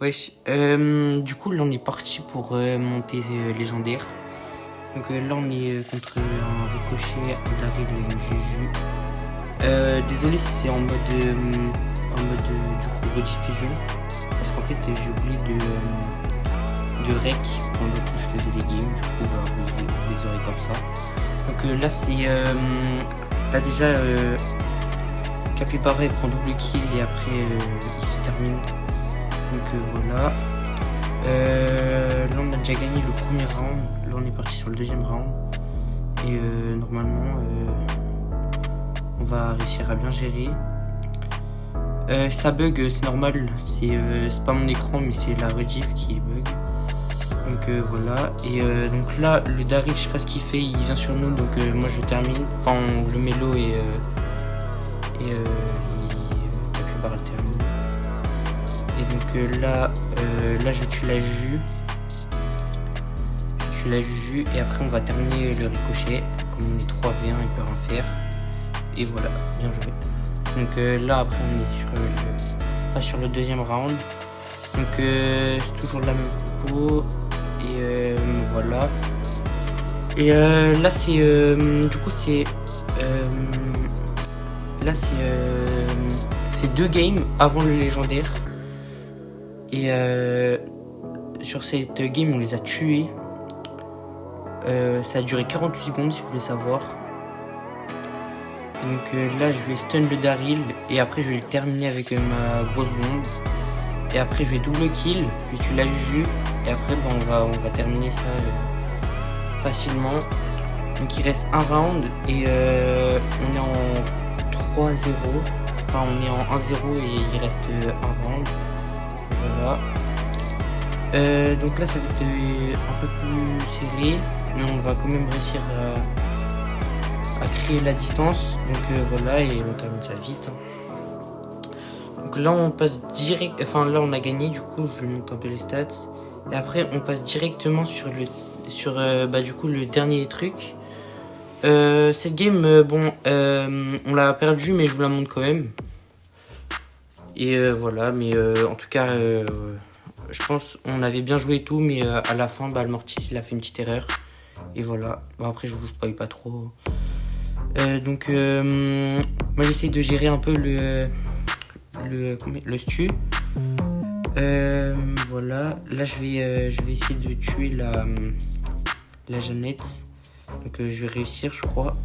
Wesh, du coup là on est parti pour monter légendaire. Donc là on est contre un Ricochet, un Daryl et une Juju. Désolé si c'est en mode du coup rediffusion, parce qu'en fait j'ai oublié de rec pendant que je faisais les games. Du coup vous les aurez comme ça. Donc là c'est là déjà Capybara prend double kill et après il se termine. Donc voilà. Là on a déjà gagné le premier round. Là on est parti sur le deuxième round. Et normalement on va réussir à bien gérer. Ça bug, c'est normal. C'est pas mon écran mais c'est la rediff qui est bug. Donc voilà. Et donc là le Daryl, je sais pas ce qu'il fait, il vient sur nous. Donc moi je termine. Enfin le mélo et Capybara termine. Et donc là je tue la Juju et après on va terminer le Ricochet. Comme on est 3v1, il peut rien faire. Et voilà, bien joué. Donc là après on est sur le deuxième round. Donc c'est toujours la même compo. Et voilà. Et là c'est du coup c'est là c'est 2 games avant le légendaire. Et sur cette game on les a tués. Ça a duré 48 secondes si vous voulez savoir. Et donc là je vais stun le Daryl et après je vais le terminer avec ma grosse bombe. Et après je vais double kill, je tue la Juju et après on va terminer ça facilement. Donc il reste un round et on est en 3-0. Enfin on est en 1-0 et il reste un round. Voilà. Donc là ça va être un peu plus serré, mais on va quand même réussir à créer la distance. Donc voilà, et on termine ça vite. Donc là on passe direct, enfin là on a gagné, du coup je monte un peu les stats. Et après on passe directement sur du coup le dernier truc. Cette game, on l'a perdu mais je vous la montre quand même. Et voilà, mais en tout cas je pense on avait bien joué et tout, mais à la fin le Mortis il a fait une petite erreur. Et voilà, bon, après je vous spoil pas trop. Donc moi j'essaie de gérer un peu le stu. Voilà, là je vais essayer de tuer la Jeannette. Donc je vais réussir je crois.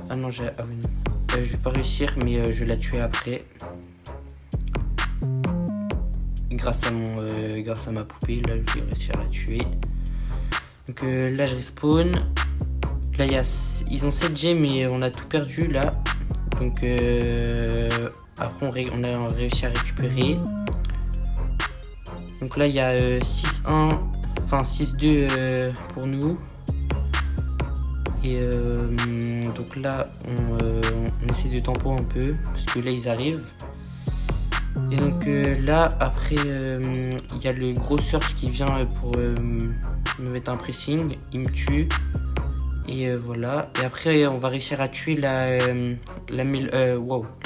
Ah non, oui, non. Je vais pas réussir mais je vais la tuer après. Grâce à ma poupée, là je vais réussir à la tuer. Donc là je respawn. Là ils ont 7 gemmes et on a tout perdu là. Donc après on a réussi à récupérer. Donc là il y a 6-1, enfin 6-2 pour nous. Et donc là on essaie de tempo un peu parce que là ils arrivent. Et donc là après il y a le gros Surge qui vient pour me mettre un pressing, il me tue. Et voilà, et après on va réussir à tuer la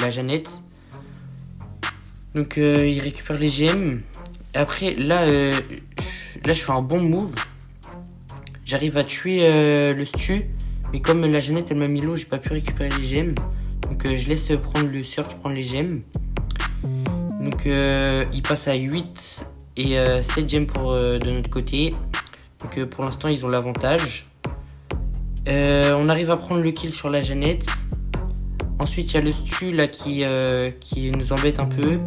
Jeannette. Donc il récupère les gemmes. Et après là je fais un bon move. J'arrive à tuer le stu, mais comme la Jeannette elle m'a mis l'eau, j'ai pas pu récupérer les gemmes. Donc je laisse prendre le Surge, prendre les gemmes. Donc il passe à 8 et 7 gemmes de notre côté. Donc pour l'instant ils ont l'avantage. On arrive à prendre le kill sur la Jeannette. Ensuite il y a le stu là qui nous embête un peu.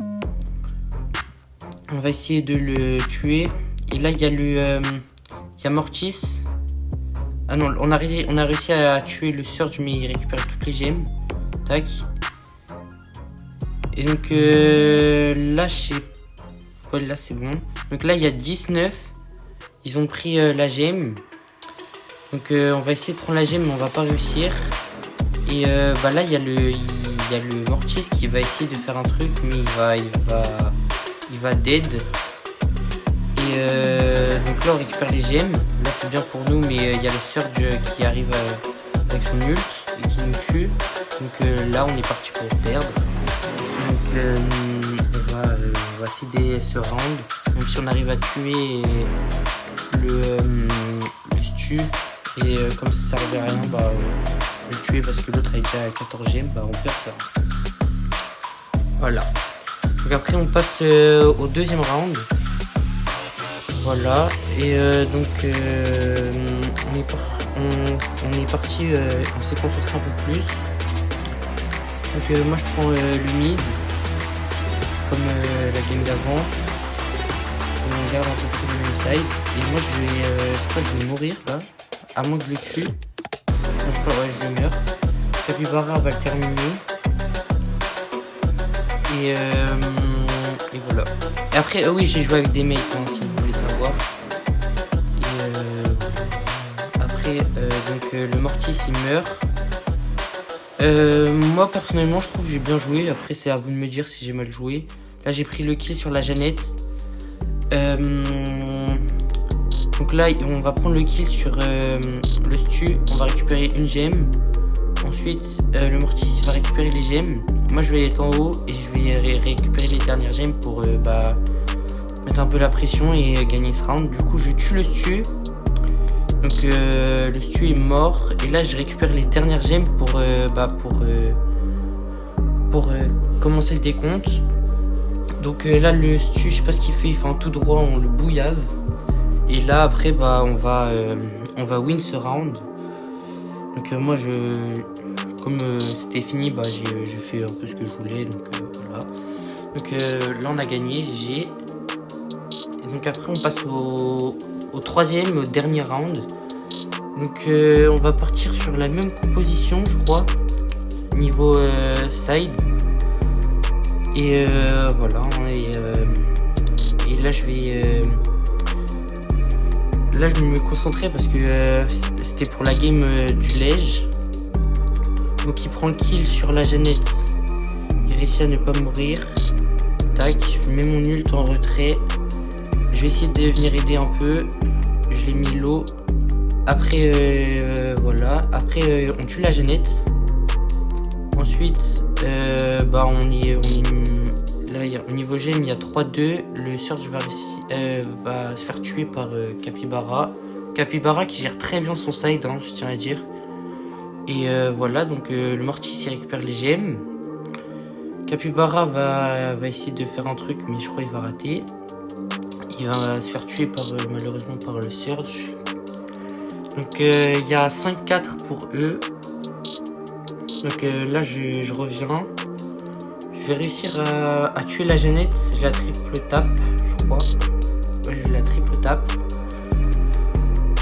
On va essayer de le tuer. Et là il y a Mortis. Ah non, on a réussi à tuer le Surge mais il récupère toutes les gemmes. Tac. Et donc là là c'est bon. Donc là il y a 19. Ils ont pris la gemme. Donc on va essayer de prendre la gemme mais on va pas réussir. Et là il y a le Mortis qui va essayer de faire un truc mais il va dead. Et donc là on récupère les gemmes. Là c'est bien pour nous mais il y a le Surge qui arrive avec son ult et qui nous tue. Donc là on est parti pour perdre. Donc on va va céder ce round. Même si on arrive à tuer le stu. Et comme ça servait à rien, le tuer parce que l'autre a été à 14 gemmes, on perd ça. Voilà. Donc après on passe au deuxième round. Voilà. Et donc on est parti, on s'est concentré un peu plus. Donc moi je prends le mid comme la game d'avant. On garde à peu près le même side. Et moi je crois que je vais mourir là. À moins que je le tue. Non, je crois ouais, je meurs. Capybara va le terminer. Et voilà. Et après oui j'ai joué avec des mates si vous voulez savoir. Et après donc le Mortis il meurt. Moi personnellement je trouve que j'ai bien joué. Après c'est à vous de me dire si j'ai mal joué. Là j'ai pris le kill sur la Jeannette. Donc là on va prendre le kill sur le stu. On va récupérer une gemme. Ensuite le Mortis va récupérer les gemmes. Moi je vais être en haut et je vais récupérer les dernières gemmes pour mettre un peu la pression et gagner ce round. Du coup je tue le stu. Donc le stu est mort et là je récupère les dernières gemmes pour commencer le décompte. Donc là le stu je sais pas ce qu'il fait, il fait un tout droit, on le bouillave. Et là après on va win ce round. Donc moi comme c'était fini j'ai fait un peu ce que je voulais donc voilà. Donc là on a gagné GG. Et donc après on passe au troisième, au dernier round. Donc on va partir sur la même composition je crois. Niveau side. Et voilà. Et là je vais me concentrer parce que c'était pour la game du Lège. Donc il prend le kill sur la Jeannette. Il réussit à ne pas mourir. Tac, je mets mon ult en retrait. Je vais essayer de venir aider un peu. Je l'ai mis low. Après voilà. Après on tue la Jeannette. Ensuite on est là au niveau gemme il y a 3-2. Le Surge va se faire tuer par Capybara. Capybara qui gère très bien son side je tiens à dire. Et voilà donc le Mortis il récupère les gemmes. Capybara va essayer de faire un truc mais je crois qu'il va rater. Il va se faire tuer malheureusement par le Surge. Donc il y a 5-4 pour eux. Donc là je reviens. Je vais réussir à tuer la Jeannette. Je la triple tape je crois. Ouais je la triple tape.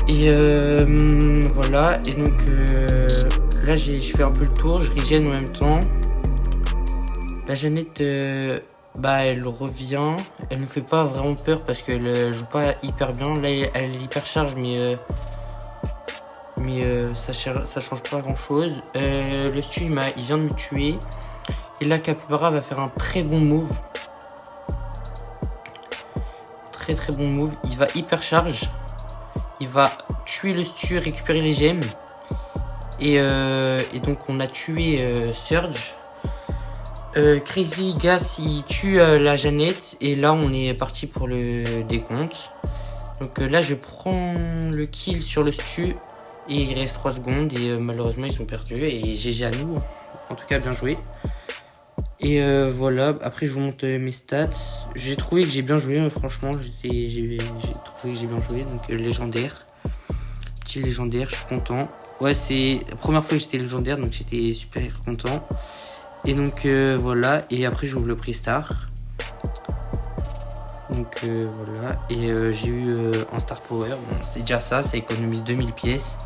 Et voilà. Et donc là je fais un peu le tour. Je regen en même temps. La Jeannette elle revient. Elle nous fait pas vraiment peur parce qu'elle joue pas hyper bien. Là elle hyper charge mais ça change pas grand chose. Le stu il vient de me tuer. Et là Capybara va faire un très bon move. Très bon move. Il va hyper charge. Il va tuer le stu, récupérer les gemmes. Et donc on a tué Surge. Crazy Gas il tue la Jeannette. Et là on est parti pour le décompte. Donc là je prends le kill sur le stu. Et il reste 3 secondes et malheureusement ils ont perdu. Et GG à nous. En tout cas bien joué. Et voilà, après je vous montre mes stats. J'ai trouvé que j'ai bien joué, franchement, j'ai trouvé que j'ai bien joué. Donc légendaire, petit légendaire, je suis content. Ouais, c'est la première fois que j'étais légendaire, donc j'étais super content. Et donc voilà, et après j'ouvre le prix star. Donc voilà, et j'ai eu un star power, bon, c'est déjà ça économise 2000 pièces.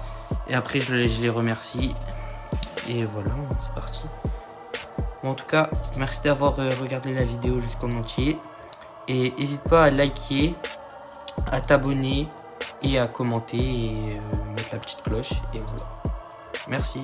Et après je les remercie. Et voilà, c'est parti. Bon, en tout cas, merci d'avoir regardé la vidéo jusqu'en entier. Et n'hésite pas à liker, à t'abonner et à commenter et mettre la petite cloche. Et voilà. Merci.